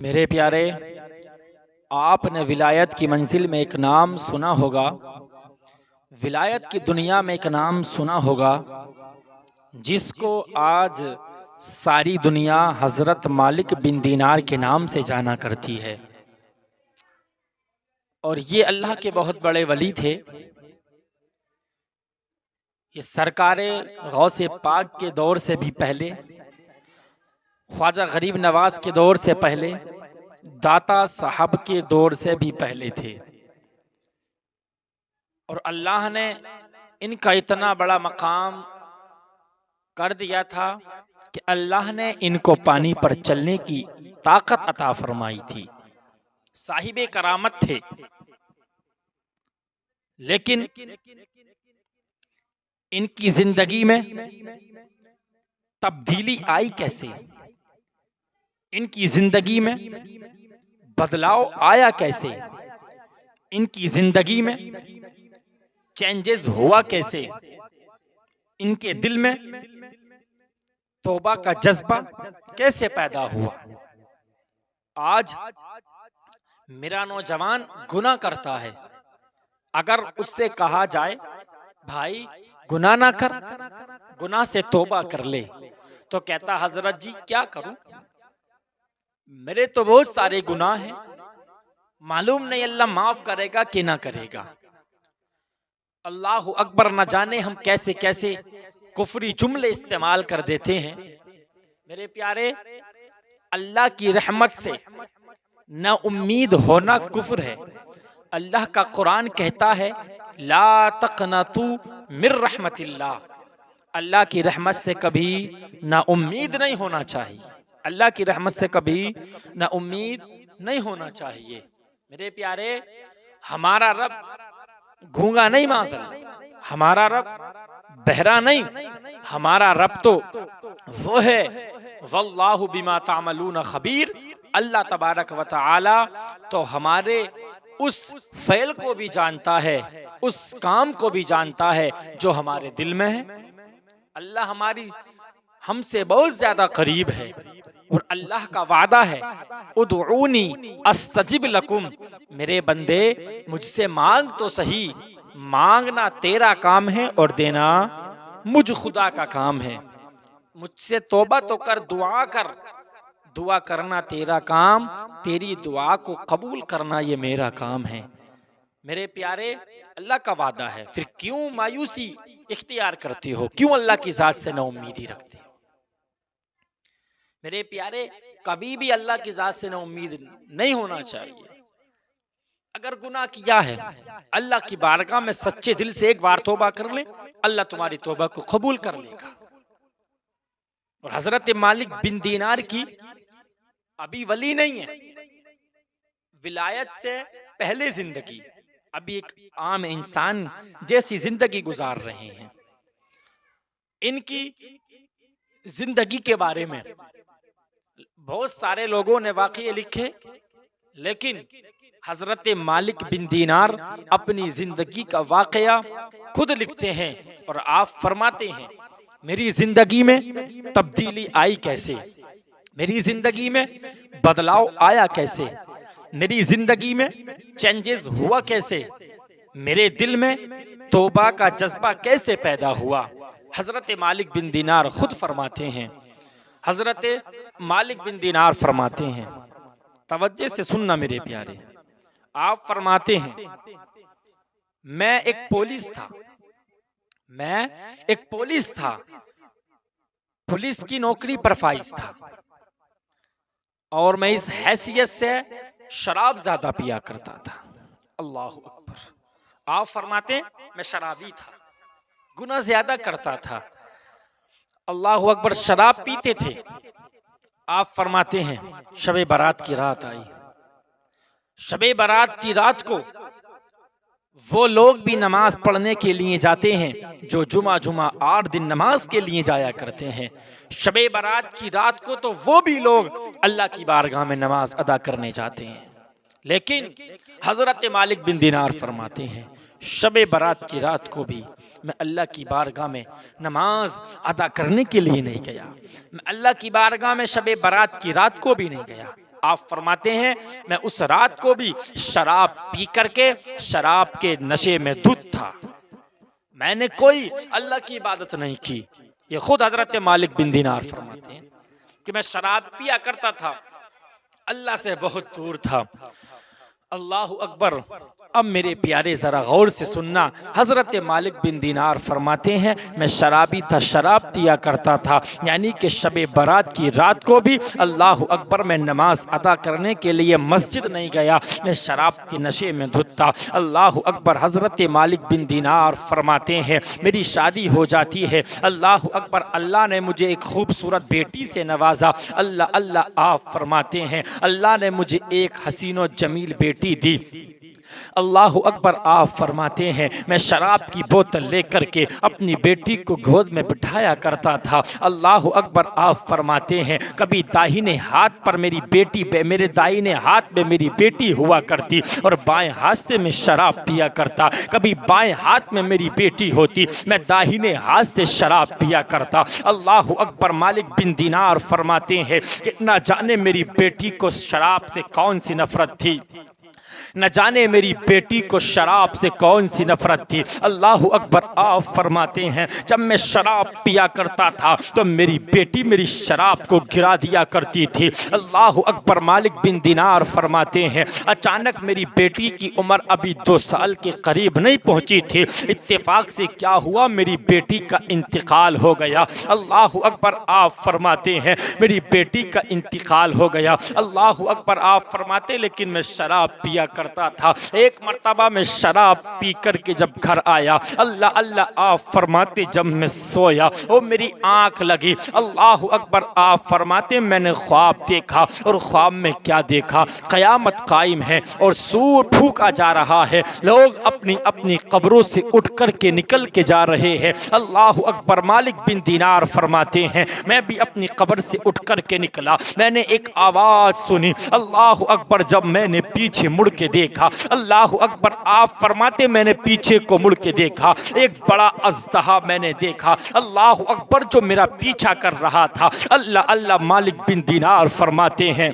मेरे प्यारे, आपने विलायत की मंजिल में एक नाम सुना होगा, विलायत की दुनिया में एक नाम सुना होगा, जिसको आज सारी दुनिया हजरत मालिक बिन दीनार के नाम से जाना करती है। और ये अल्लाह के बहुत बड़े वली थे। ये सरकारे गौसे पाक के दौर से भी पहले, ख्वाजा गरीब नवाज के दौर से पहले, दाता साहब के दौर से भी पहले थे। और अल्लाह ने इनका इतना बड़ा मकाम कर दिया था कि अल्लाह ने इनको पानी पर चलने की ताकत अता फरमाई थी। साहिबे करामत थे। लेकिन इनकी जिंदगी में तब्दीली आई कैसे? इनकी जिंदगी में बदलाव आया कैसे? इनकी जिंदगी में चेंजेस हुआ कैसे? इनके दिल में तौबा का जज्बा कैसे पैदा हुआ? आज मेरा नौजवान गुनाह करता है, अगर उससे कहा जाए भाई गुनाह ना कर, गुनाह से तौबा कर ले, तो कहता हजरत जी क्या करूं, मेरे तो बहुत सारे गुनाह हैं, मालूम नहीं अल्लाह माफ करेगा कि ना करेगा। अल्लाह अकबर, न जाने हम कैसे कैसे कुफरी जुमले इस्तेमाल कर देते हैं। मेरे प्यारे, अल्लाह की रहमत से न उम्मीद होना कुफ्र है। अल्लाह का कुरान कहता है ला तक़नतू मिर रहमतिल्लाह, अल्लाह की रहमत से कभी ना उम्मीद नहीं होना चाहिए। अल्लाह की रहमत से कभी ना उम्मीद नहीं होना चाहिए। मेरे प्यारे, हमारा रब गूंगा नहीं माज़ल, हमारा रब बहरा नहीं, हमारा रब तो वो है वल्लाहु बिमा तामलून खबीर। अल्लाह तबारक व तआला तो हमारे उस फ़ैल को भी जानता है, उस काम को भी जानता है जो हमारे दिल में है। अल्लाह हमारी हमसे बहुत ज्यादा करीब है। और अल्लाह का वादा है उदऊनी अस्तजिब लकुम, मेरे बंदे मुझसे मांग तो सही, मांगना तेरा काम है और देना मुझ खुदा का काम है। मुझसे तौबा तो कर, दुआ कर, दुआ करना तेरा काम, तेरी दुआ को कबूल करना ये मेरा काम है। मेरे प्यारे, अल्लाह का वादा है, फिर क्यों मायूसी इख्तियार करते हो, क्यों अल्लाह की जात से ना उम्मीदी रखते हो? मेरे प्यारे, कभी भी अल्लाह की जात से ना उम्मीद नहीं होना चाहिए। अगर गुनाह किया है, अल्लाह की बारगाह में सच्चे दिल से एक बार तौबा कर ले, अल्लाह तुम्हारी तौबा को कबूल कर लेगा। और हजरत मालिक बिन दीनार की अभी वली नहीं है, विलायत से पहले जिंदगी, अभी एक आम इंसान जैसी जिंदगी गुजार रहे हैं। इनकी जिंदगी के बारे में बहुत सारे लोगों ने वाक़ये लिखे, लेकिन हजरत मालिक बिन दीनार अपनी जिंदगी का वाक़या खुद लिखते हैं और आप फरमाते हैं मेरी जिंदगी में तब्दीली आई कैसे, मेरी जिंदगी में बदलाव आया कैसे, मेरी जिंदगी में चेंजेस हुआ कैसे, मेरे दिल में तौबा का जज्बा कैसे पैदा हुआ। हजरत मालिक बिन दीनार खुद फरमाते हैं, हजरत मालिक बिन दीनार फरमाते हैं, तवज्जो से सुनना मेरे प्यारे, आप फरमाते हैं मैं एक पुलिस था, मैं एक पुलिस था, पुलिस की नौकरी पर फाइज था, और मैं इस हैसियत से शराब ज्यादा पिया करता था। अल्लाह अकबर। आप फरमाते मैं शराबी था, गुनाह ज्यादा करता था। अल्लाह अकबर। शराब पीते थे। आप फरमाते हैं शबे बारात की रात आई, शबे बारात की रात को वो लोग भी नमाज पढ़ने के लिए जाते हैं जो जुमा 8 दिन नमाज के लिए जाया करते हैं। शबे बारात की रात को तो वो भी लोग अल्लाह की बारगाह में नमाज अदा करने जाते हैं। लेकिन हजरत मालिक बिन दीनार फरमाते हैं शबे बारात की रात को भी मैं अल्लाह की बारगाह में नमाज अदा करने के लिए नहीं गया, मैं अल्लाह की बारगाह में शबे बारात की रात को भी नहीं गया। आप फरमाते हैं मैं उस रात को भी शराब पी करके शराब के नशे में धुत था, मैंने कोई अल्लाह की इबादत नहीं की। ये खुद हजरत मालिक बिन दीनार फरमाते हैं कि मैं शराब पिया करता था, अल्लाह से बहुत दूर था। अल्लाह अकबर। अब मेरे प्यारे ज़रा गौर से सुनना, हज़रत मालिक बिन दीनार फरमाते हैं मैं शराबी था, शराब पिया करता था, यानी कि शब बारात की रात को भी अल्लाह अकबर मैं नमाज अदा करने के लिए मस्जिद नहीं गया, मैं शराब के नशे में धुत था। अल्लाह अकबर। हज़रत मालिक बिन दीनार फरमाते हैं मेरी शादी हो जाती है, अल्लाह अकबर, अल्लाह ने मुझे एक खूबसूरत बेटी से नवाजा। अल्लाह अल्लाह। आप फरमाते हैं अल्लाह ने मुझे एक हसीनो जमील बेटी दी। अल्लाह अकबर। आप फरमाते हैं मैं शराब की बोतल लेकर के अपनी बेटी को गोद में बिठाया करता था। अल्लाह अकबर। आप फरमाते हैं कभी दाहिने हाथ पर मेरी बेटी, मेरे दाहिने हाथ में मेरी बेटी हुआ करती और बाएं हाथ से मैं शराब पिया करता। कभी बाएं हाथ में मेरी बेटी होती, मैं दाहिने हाथ से शराब पिया करता। अल्लाह अकबर। मालिक बिन दीनार फरमाते हैं कि न जाने मेरी बेटी को शराब से कौन सी नफरत थी, न जाने मेरी बेटी को शराब से कौन सी नफरत थी। अल्लाह अकबर। आप फरमाते हैं जब मैं शराब पिया करता था तो मेरी बेटी मेरी शराब को गिरा दिया करती थी। अल्लाह अकबर। मालिक बिन दीनार फरमाते हैं अचानक मेरी बेटी की उम्र अभी 2 साल के करीब नहीं पहुंची थी, इत्तेफाक से क्या हुआ मेरी बेटी का इंतकाल हो गया। अल्लाह अकबर। आप फरमाते हैं मेरी बेटी का इंतकाल हो गया। अल्लाह अकबर। आप फरमाते लेकिन मैं शराब पिया करता था। एक मर्तबा में शराब पी करके जब घर आया, अल्लाह अल्लाह। आप फरमाते जब मैं सोया वो मेरी आंख लगी। अल्लाह अकबर। आप फरमाते मैंने ख्वाब देखा और ख्वाब में क्या देखा, क़यामत कायम है और सूर फूका जा रहा है, लोग अपनी अपनी कब्रों से उठ कर के निकल के जा रहे हैं। अल्लाह अकबर। मालिक बिन दीनार फरमाते हैं मैं भी अपनी कब्र से उठ कर के निकला, मैंने एक आवाज़ सुनी। अल्लाह अकबर। जब मैंने पीछे मुड़ के देखा, अल्लाह अकबर। आप फरमाते मैंने पीछे को मुड़ के देखा, एक बड़ा अज़दहा मैंने देखा। अल्लाह अकबर। जो मेरा पीछा कर रहा था। अल्लाह अल्लाह। मालिक बिन दीनार फरमाते हैं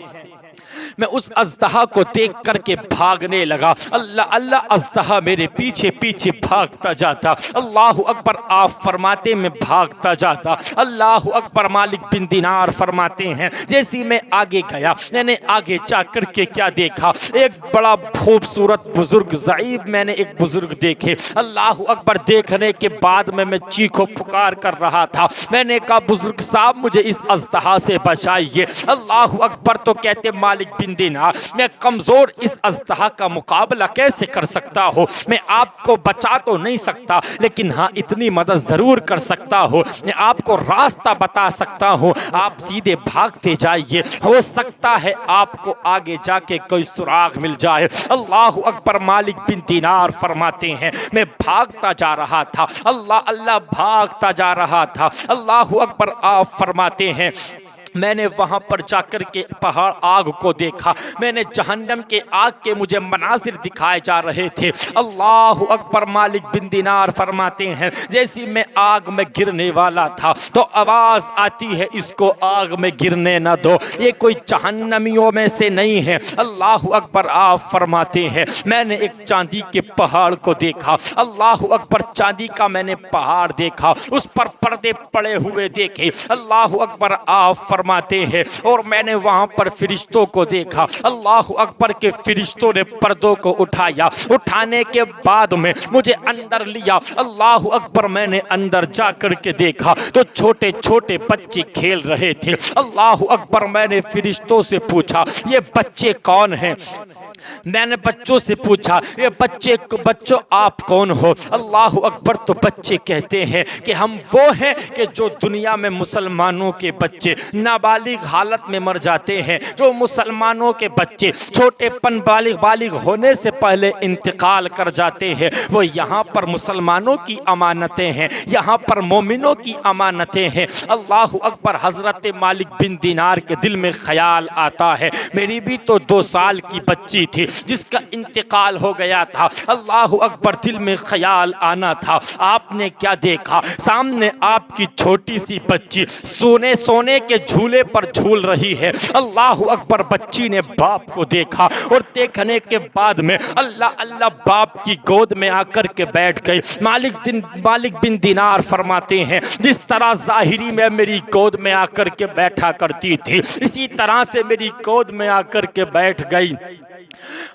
मैं उस अज़दहा को देख करके भागने लगा। अल्लाह अल्लाह। अज़दहा मेरे पीछे पीछे भागता जाता। अल्लाह अकबर। आप फरमाते मैं भागता जाता। अल्लाह अकबर। मालिक बिन दीनार फरमाते हैं जैसे मैं आगे गया, मैंने आगे जा करके क्या देखा, एक बड़ा खूबसूरत बुजुर्ग ज़ईब मैंने एक बुजुर्ग देखे। अल्लाह अकबर। देखने के बाद में मैं चीखो पुकार कर रहा था, मैंने कहा बुजुर्ग साहब मुझे इस अज़दहा से बचाइए। अल्लाह अकबर। तो कहते मालिक बिन दीनार मैं कमजोर इस अज़दहा का मुकाबला कैसे कर सकता हो, मैं आपको बचा तो नहीं सकता लेकिन हाँ इतनी मदद जरूर कर सकता हो, मैं आपको रास्ता बता सकता हूँ, आप सीधे भागते जाइए, हो सकता है आपको आगे जाके कोई सुराग मिल जाए। अल्लाह अकबर। मालिक बिन दीनार फरमाते हैं मैं भागता जा रहा था। अल्लाह अल्लाह। भागता जा रहा था। अल्लाह अकबर। आप फरमाते हैं मैंने वहाँ पर जाकर के पहाड़ आग को देखा, मैंने जहन्नम के आग के मुझे मनासिर दिखाए जा रहे थे। अल्लाह अकबर। मालिक बिन दीनार फरमाते हैं जैसे मैं आग में गिरने वाला था तो आवाज़ आती है इसको आग में गिरने न दो, ये कोई जहन्नमियों में से नहीं है। अल्लाह अकबर। आप फरमाते हैं मैंने एक चांदी के पहाड़ को देखा। अल्लाह अकबर। चांदी का मैंने पहाड़ देखा, उस पर पर्दे पड़े हुए देखे। अल्लाह अकबर। आप फरमाते हैं और मैंने वहां पर फरिश्तों को देखा। अल्लाह अकबर। के फरिश्तों ने पर्दों को उठाया, उठाने के बाद में मुझे अंदर लिया। अल्लाह अकबर। मैंने अंदर जा कर के देखा तो छोटे छोटे बच्चे खेल रहे थे। अल्लाह अकबर। मैंने फरिश्तों से पूछा ये बच्चे कौन हैं, मैंने बच्चों से पूछा ये बच्चों आप कौन हो। अल्लाह अकबर। तो बच्चे कहते हैं कि हम वो हैं कि जो दुनिया में मुसलमानों के बच्चे नाबालिग हालत में मर जाते हैं, जो मुसलमानों के बच्चे छोटेपन बालिग होने से पहले इंतकाल कर जाते हैं, वो यहाँ पर मुसलमानों की अमानतें हैं, यहाँ पर मोमिनों की अमानतें हैं। अल्लाह अकबर। हज़रत मालिक बिन दीनार के दिल में ख्याल आता है मेरी भी तो 2 साल की बच्ची थी, जिसका इंतकाल हो गया था। अल्लाह अकबर, दिल में ख्याल आना था। आपने क्या देखा? सामने आपकी छोटी सी बच्ची सोने सोने के झूले पर झूल रही है। अल्लाह अकबर, बच्ची ने बाप को देखा और देखने के बाद में अल्लाह अल्लाह बाप की गोद में आकर के बैठ गई। मालिक बिन दिनार फरमाते हैं, जिस तरह ज़ाहिरी में मेरी गोद में आकर के बैठा करती थी, इसी तरह से मेरी गोद में आकर के बैठ गई।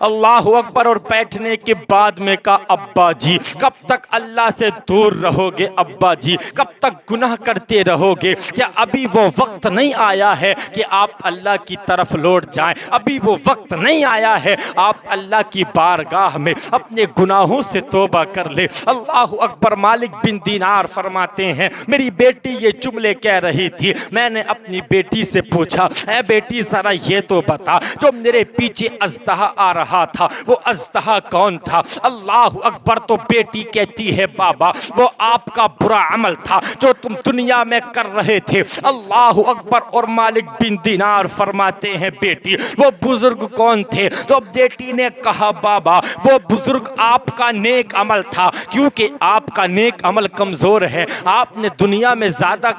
अल्लाह अकबर। और बैठने के बाद में कहा, अब्बा जी कब तक अल्लाह से दूर रहोगे? अब्बा जी कब तक गुनाह करते रहोगे? क्या अभी वो वक्त नहीं आया है कि आप अल्लाह की तरफ लौट जाएं? अभी वो वक्त नहीं आया है आप अल्लाह की बारगाह में अपने गुनाहों से तौबा कर ले? अल्लाह अकबर। मालिक बिन दीनार फरमाते हैं, मेरी बेटी ये जुमले कह रही थी। मैंने अपनी बेटी से पूछा, ऐ बेटी जरा ये तो बता, जो मेरे पीछे अजदहा आ रहा था वो अजदहा कौन था? अल्लाह अकबर। तो बेटी कहती है, बाबा वो आपका बुरा अमल था जो तुम दुनिया में कर रहे थे। अल्लाह अकबर। और मालिक बिन दीनार फरमाते हैं, बेटी वो बुजुर्ग कौन थे? तो बेटी ने कहा, बाबा वो बुजुर्ग आपका नेक अमल था, क्योंकि आपका नेक अमल कमजोर है। आपने दुनिया में ज्यादा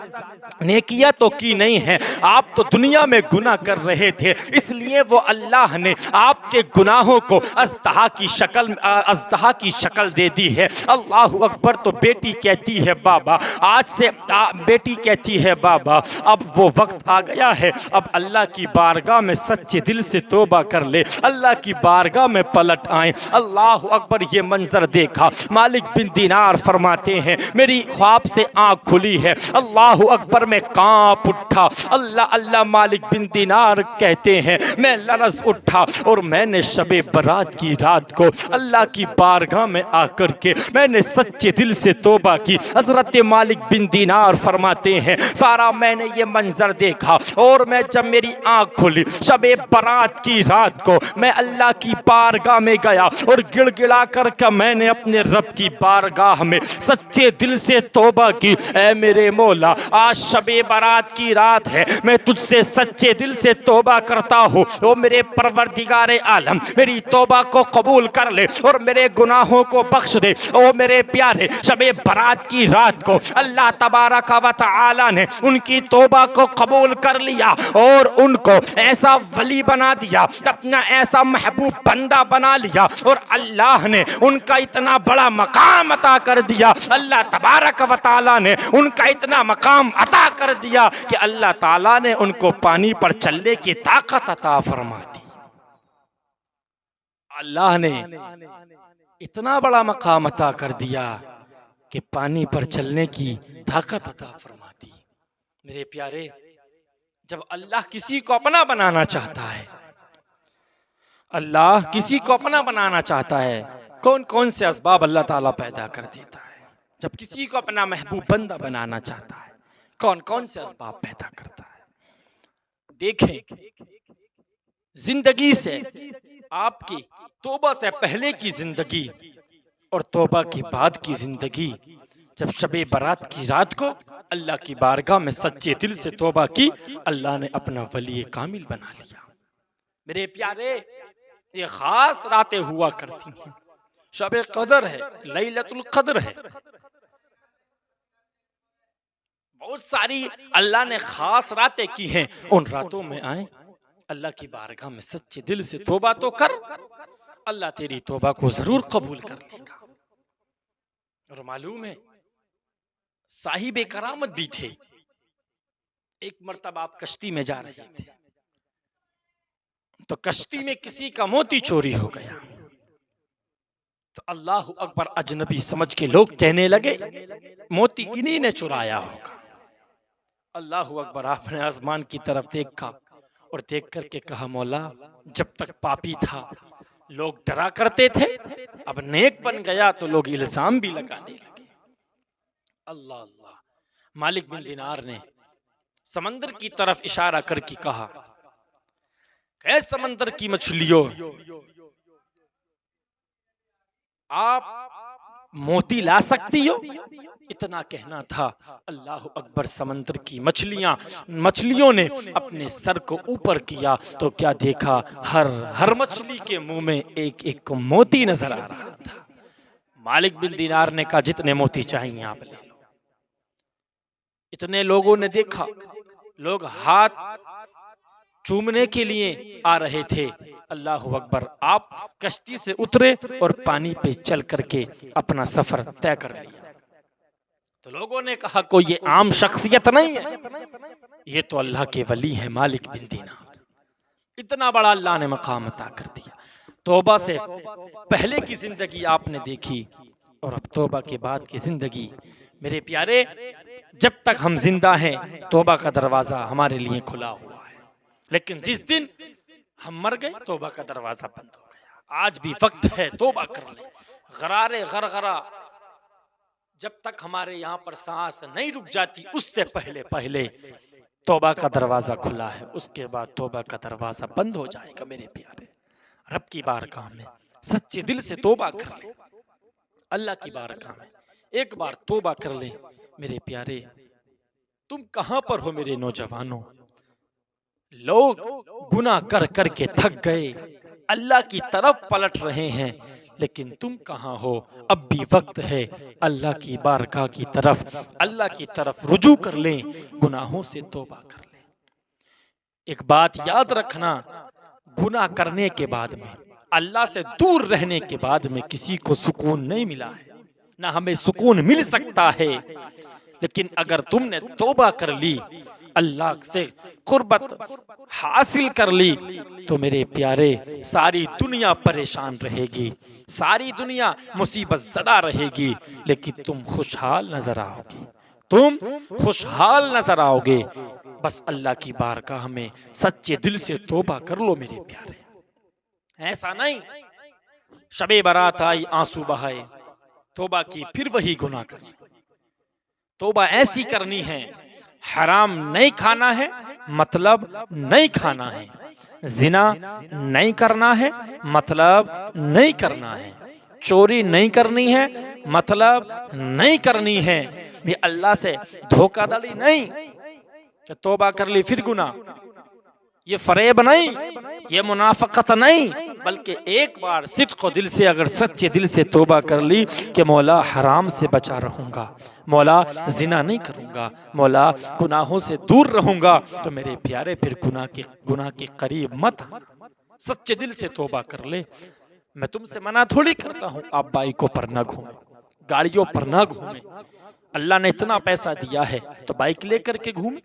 नेकिया तो की नहीं है, आप तो दुनिया में गुनाह कर रहे थे, इसलिए वो अल्लाह ने आपके गुनाहों को अजदहा की शक्ल दे दी है। अल्लाह अकबर। तो बेटी कहती है, बाबा आज से बेटी कहती है, बाबा अब वो वक्त आ गया है, अब अल्लाह की बारगाह में सच्चे दिल से तौबा कर ले, अल्लाह की बारगाह में पलट आए। अल्लाह अकबर। ये मंजर देखा। मालिक बिन दीनार फरमाते हैं, मेरी ख्वाब से आँख खुली है। अल्लाह अकबर। मैं कांप उठा। अल्लाह अल्लाह। मालिक बिन दीनार कहते हैं, मैं लरज़ उठा और मैंने शबे बरात की रात को अल्लाह की बारगाह में आकर के मैंने सच्चे दिल से तौबा की। हज़रत मालिक बिन दीनार फरमाते हैं, सारा मैंने ये मंजर देखा और मैं जब मेरी आँख खुली शबे बरात की रात को मैं अल्लाह की बारगाह में गया और गिड़गिड़ा कर मैंने अपने रब की बारगाह में सच्चे दिल से तौबा की। ऐ मेरे मौला, आज शबे बारात की रात है, मैं तुझसे सच्चे दिल से तौबा करता हूँ। ओ मेरे परवरदिगारे आलम, मेरी तौबा को कबूल कर ले और मेरे गुनाहों को बख्श दे। ओ मेरे प्यारे, शबे बारात की रात को अल्लाह तबारक व तआला ने उनकी तौबा को कबूल कर लिया और उनको ऐसा वली बना दिया, अपना ऐसा महबूब बंदा बना लिया और अल्लाह ने उनका इतना बड़ा मकाम अता कर दिया। अल्लाह तबारक व तआला ने उनका इतना मकाम अता कर दिया कि अल्लाह ताला ने उनको पानी पर चलने की ताकत अता फरमा दी। अल्लाह ने इतना बड़ा मकाम अता कर दिया कि पानी पर चलने की ताकत अता फरमा दी। मेरे प्यारे, जब अल्लाह किसी को अपना बनाना चाहता है, अल्लाह किसी को अपना बनाना चाहता है, कौन कौन से असबाब अल्लाह ताला पैदा कर देता है। जब किसी को अपना महबूब बंदा बनाना चाहता है, कौन कौन से असबाब पैदा करता है। देखें, जिंदगी से आपकी तौबा से पहले की जिंदगी और तौबा के बाद की जिंदगी, जब शबे बारात की रात को अल्लाह की बारगाह में सच्चे दिल से तौबा की, अल्लाह ने अपना वली कामिल बना लिया। मेरे प्यारे, ये खास रातें हुआ करती हैं, शबे कदर है, लैलतुल कद्र है, बहुत सारी अल्लाह ने खास रातें की हैं। उन रातों में आए, अल्लाह की बारगाह में सच्चे दिल से तौबा तो कर, अल्लाह तेरी तौबा को जरूर कबूल कर लेगा। और मालूम है, साहिब करामत भी थे। एक मर्तबा आप कश्ती में जा रहे थे, तो कश्ती में किसी का मोती चोरी हो गया, तो अल्लाह अकबर, अजनबी समझ के लोग कहने लगे मोती इन्हीं ने चुराया होगा। अल्लाह अकबर। आपने आसमान की तरफ देखा और देख करके कहा, मौला जब तक पापी था लोग डरा करते थे, अब नेक बन गया तो लोग इल्जाम भी लगाने लगे। अल्लाह अल्लाह। मालिक बिन दिनार ने समंदर की तरफ इशारा करके कहा, ऐ समंदर की मछलियों, आप मोती ला सकती हो? इतना कहना था। अल्लाह अकबर। समंदर की मछलियों ने अपने सर को ऊपर किया तो क्या देखा, हर मछली के मुंह में एक एक मोती नजर आ रहा था। मालिक बिन दीनार ने कहा, जितने मोती चाहिए आप ले लो। इतने लोगों ने देखा, लोग हाथ चूमने के लिए आ रहे थे। अल्लाह अकबर। आप कश्ती से उतरे और पानी पे चल करके अपना सफर तय कर लिया। तो लोगों ने कहा, कोई ये आम शख्सियत नहीं है, ये तो अल्लाह के वली है मालिक बिन दीनार। इतना बड़ा अल्लाह ने मकाम अता कर दिया। तौबा से पहले की जिंदगी आपने देखी और अब तौबा के बाद की जिंदगी। मेरे प्यारे, जब तक हम जिंदा हैं तौबा का दरवाजा हमारे लिए खुला हुआ है, लेकिन जिस दिन हम मर गए तौबा का दरवाजा बंद हो गया। आज भी वक्त है, तौबा कर ले। गरारे गरगरा जब तक हमारे यहाँ पर सांस नहीं रुक जाती, उससे पहले पहले तौबा का दरवाजा खुला है, उसके बाद तौबा का दरवाजा बंद हो जाएगा। मेरे प्यारे, रब की बारगाह में सच्चे दिल से तौबा कर ले। अल्लाह की बारगाह में एक बार तौबा कर ले। मेरे प्यारे, तुम कहां पर हो मेरे नौजवानों? लोग गुनाह कर कर के थक गए, अल्लाह की तरफ पलट रहे हैं, लेकिन तुम कहां हो? अब भी वक्त है अल्लाह की बारगाह की तरफ, अल्लाह की तरफ रुजू कर लें, गुनाहों से तौबा कर लें। एक बात याद रखना, गुनाह करने के बाद में, अल्लाह से दूर रहने के बाद में किसी को सुकून नहीं मिला है, ना हमें सुकून मिल सकता है। लेकिन अगर तुमने तौबा कर ली, अल्लाह से कुर्बत हासिल कर ली, तो मेरे प्यारे सारी दुनिया परेशान रहेगी, सारी दुनिया मुसीबत ज़दा रहेगी, लेकिन तुम खुशहाल नजर आओगे, तुम खुशहाल नजर आओगे। बस अल्लाह की बारगाह में सच्चे दिल से तौबा कर लो मेरे प्यारे। ऐसा नहीं शबे बारात आई आंसू बहाए, तौबा की फिर वही गुनाह कर। तौबा ऐसी करनी है, हराम नहीं खाना है मतलब नहीं खाना है, जिना नहीं करना है मतलब नहीं करना है, चोरी नहीं करनी है मतलब नहीं करनी है, भी अल्लाह से धोखाधड़ी नहीं कि तौबा कर ली फिर गुनाह, ये फरेब नहीं, ये मुनाफकत नहीं, बल्कि एक बार सिद्क़ दिल से, अगर सच्चे दिल से तौबा कर ली कि मौला हराम से बचा रहूँगा, मौला जिना नहीं करूँगा, मौला गुनाहों से दूर रहूँगा, तो मेरे प्यारे फिर गुनाह के करीब मत आना। सच्चे दिल से तौबा कर ले। मैं तुमसे मना थोड़ी करता हूँ आप बाइकों पर ना घूमें, गाड़ियों पर ना घूमें। अल्लाह ने इतना पैसा दिया है तो बाइक लेकर के घूमें।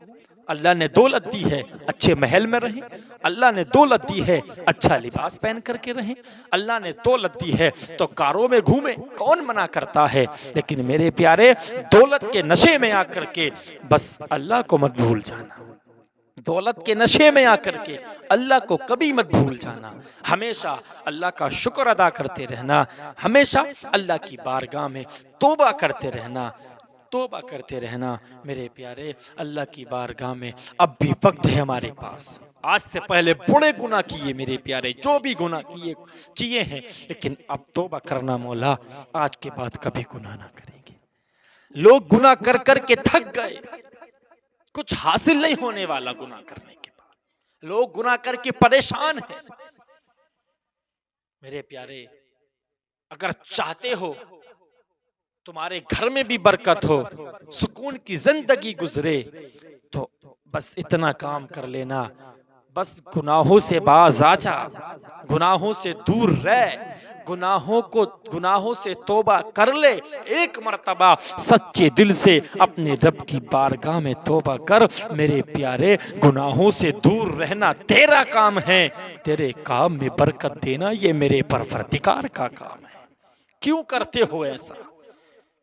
अल्लाह ने दौलत दी है, अच्छे महल में रहें। अल्लाह ने दौलत दी है, अच्छा लिबास पहन करके रहें। अल्लाह ने दौलत दी है तो कारों में घूमें, कौन मना करता है। लेकिन मेरे प्यारे, दौलत के नशे में आकर के बस अल्लाह को मत भूल जाना। दौलत के नशे में आकर के अल्लाह को कभी मत भूल जाना। हमेशा अल्लाह का शुक्र अदा करते रहना, हमेशा अल्लाह की बारगाह में तौबा करते रहना, तौबा करते रहना। मेरे प्यारे, अल्लाह की बारगाह में अब भी वक्त है हमारे पास। आज से पहले बड़े गुनाह किए मेरे प्यारे, जो भी गुनाह किए हैं, लेकिन अब तौबा करना मौला, आज के बाद कभी गुनाह ना करेंगे। लोग गुनाह कर कर के थक गए, कुछ हासिल नहीं होने वाला गुनाह करने के बाद। लोग गुनाह करके परेशान हैं। मेरे प्यारे, अगर चाहते हो तुम्हारे घर में भी बरकत हो, सुकून की जिंदगी गुजरे, तो बस इतना काम कर लेना, बस गुनाहों से बाज आ जा, गुनाहों से दूर रह, गुनाहों से तौबा कर ले। एक मर्तबा सच्चे दिल से अपने रब की बारगाह में तौबा कर। मेरे प्यारे, गुनाहों से दूर रहना तेरा काम है, तेरे काम में बरकत देना ये मेरे परवरदिगार का काम है। क्यों करते हो ऐसा?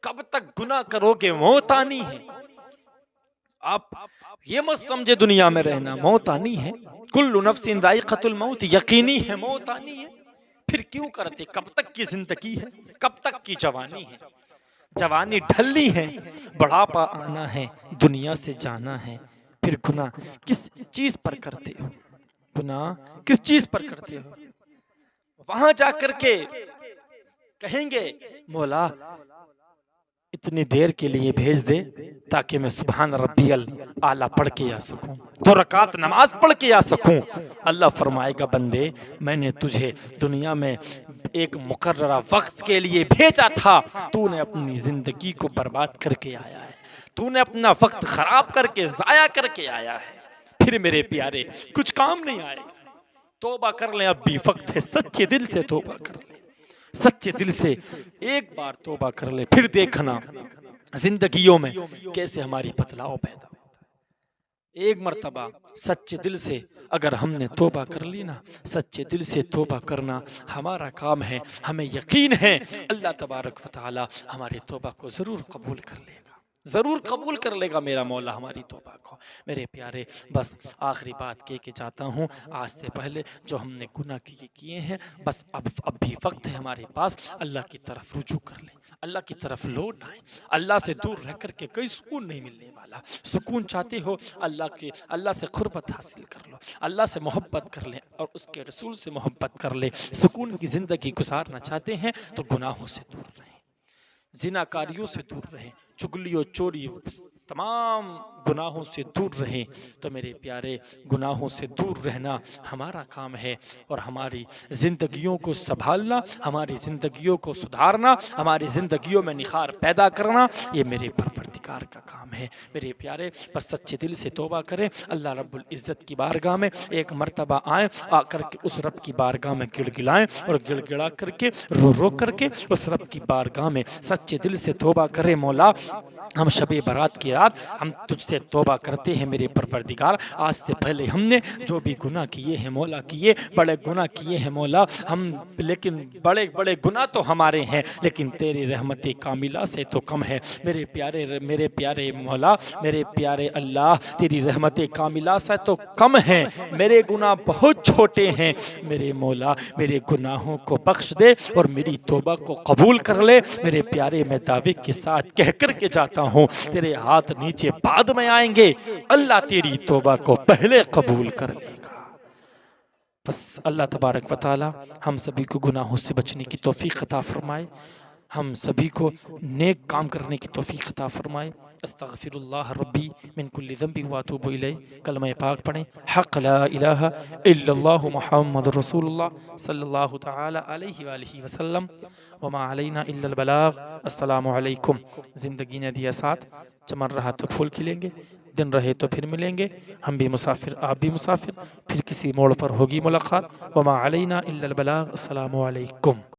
कब तक गुनाह करोगे? मौत आनी है। आप ये मत समझे दुनिया में रहना, मौत आनी है। कुल्लु नफ्सिन जायक़तुल मौत, यकीनी है मौत आनी है। फिर क्यों करते? कब तक की जिंदगी है, कब तक की जवानी है? जवानी ढलनी है, बुढ़ापा आना है, दुनिया से जाना है। फिर गुनाह किस चीज पर करते हो? गुनाह किस चीज पर करते हो? वहां जाकर के कहेंगे मौला इतनी देर के लिए भेज दे ताकि मैं सुभान रब्बियल आला पढ़ के आ सकूं, 2 रकात नमाज पढ़ के आ सकूं। अल्लाह फरमाएगा बंदे मैंने तुझे दुनिया में एक मुकर्ररा वक्त के लिए भेजा था, तूने अपनी जिंदगी को बर्बाद करके आया है, तूने अपना वक्त खराब करके जाया करके आया है, फिर मेरे प्यारे कुछ काम नहीं आएगा। तौबा कर ले, अब भी वक्त है, सच्चे दिल से तौबा कर ले, सच्चे दिल से एक बार तौबा कर ले, फिर देखना जिंदगियों में कैसे हमारी बदलाव पैदा होता है। एक मर्तबा सच्चे दिल से अगर हमने तौबा कर ली ना, सच्चे दिल से तौबा करना हमारा काम है, हमें यकीन है अल्लाह तबारक व तआला हमारी तौबा को ज़रूर कबूल कर लेगा, ज़रूर कबूल कर लेगा मेरा मौला हमारी तौबा को। मेरे प्यारे बस आखिरी बात कह के जाता हूँ, आज से पहले जो हमने गुनाह किए हैं बस अब भी वक्त है हमारे पास, अल्लाह की तरफ रुजू कर ले, अल्लाह की तरफ लौट आए। अल्लाह से दूर रह कर के कोई सुकून नहीं मिलने वाला। सुकून चाहते हो अल्लाह से खुर्बत हासिल कर लो, अल्लाह से मोहब्बत कर ले और उसके रसूल से मोहब्बत कर ले। सुकून की ज़िंदगी गुजारना चाहते हैं तो गुनाहों से दूर रहें, जिनाकारियों से दूर रहें, चुगलियों चोरी तमाम गुनाहों से दूर रहें। तो मेरे प्यारे गुनाहों से दूर रहना हमारा काम है और हमारी ज़िंदगियों को संभालना, हमारी ज़िंदगियों को सुधारना, हमारी ज़िंदगियों में निखार पैदा करना ये मेरे परवरदिगार का काम है। मेरे प्यारे बस सच्चे दिल से तौबा करें, अल्लाह रब्बुल इज़्ज़त की बारगाह में एक मर्तबा आएँ, आकर के उस रब की बारगाह में गिड़गिड़ाएँ और गिड़गिड़ा करके रो रो करके उस रब की बारगाह में सच्चे दिल से तौबा करें। मौला हम शबे बारात की रात हम तुझसे तौबा करते हैं मेरे परवरदिगार, आज से पहले हमने जो भी गुनाह किए हैं मौला, किए बड़े गुनाह किए हैं मौला हम, लेकिन बड़े बड़े गुनाह तो हमारे हैं लेकिन तेरी रहमत कामिला से तो कम है। मेरे प्यारे मौला, मेरे प्यारे अल्लाह, तेरी रहमत कामिला से तो कम है, मेरे गुनाह बहुत छोटे हैं। मेरे मौला मेरे गुनाहों को बख्श दे और मेरी तौबा को कबूल कर ले। मेरे प्यारे मैं दावे के साथ कह कर के जाता हूँ, तेरे हाथ नीचे बाद में आएंगे, अल्लाह तेरी तौबा को पहले कबूल कर लेगा। बस अल्लाह तबारक व तआला हम सभी को गुनाहों से बचने की तौफीक अता फरमाए, हम सभी को नेक काम करने की तौफीक अता फरमाए। अस्तगफिरुल्लाह रब्बी मिन कुल्लि ज़ंबि व अतूबु इलैह। कलमा पाक पढ़ें, हक़ ला इलाहा इल्लल्लाहु मुहम्मदुर रसूलुल्लाह सल्लल्लाहु तआला अलैहि व आलिहि वसल्लम व मा अलैना इल्लल बलाग। अस्सलामु अलैकुम। ज़िंदगी ने दिया साथ, चमन रहा तो फूल खिलेंगे, दिन रहे तो फिर मिलेंगे। हम भी मुसाफिर, आप भी मुसाफिर, फिर किसी मोड़ पर होगी मुलाकात। व मा अलैना इल्लल बलाग। अस्सलामु अलैकुम।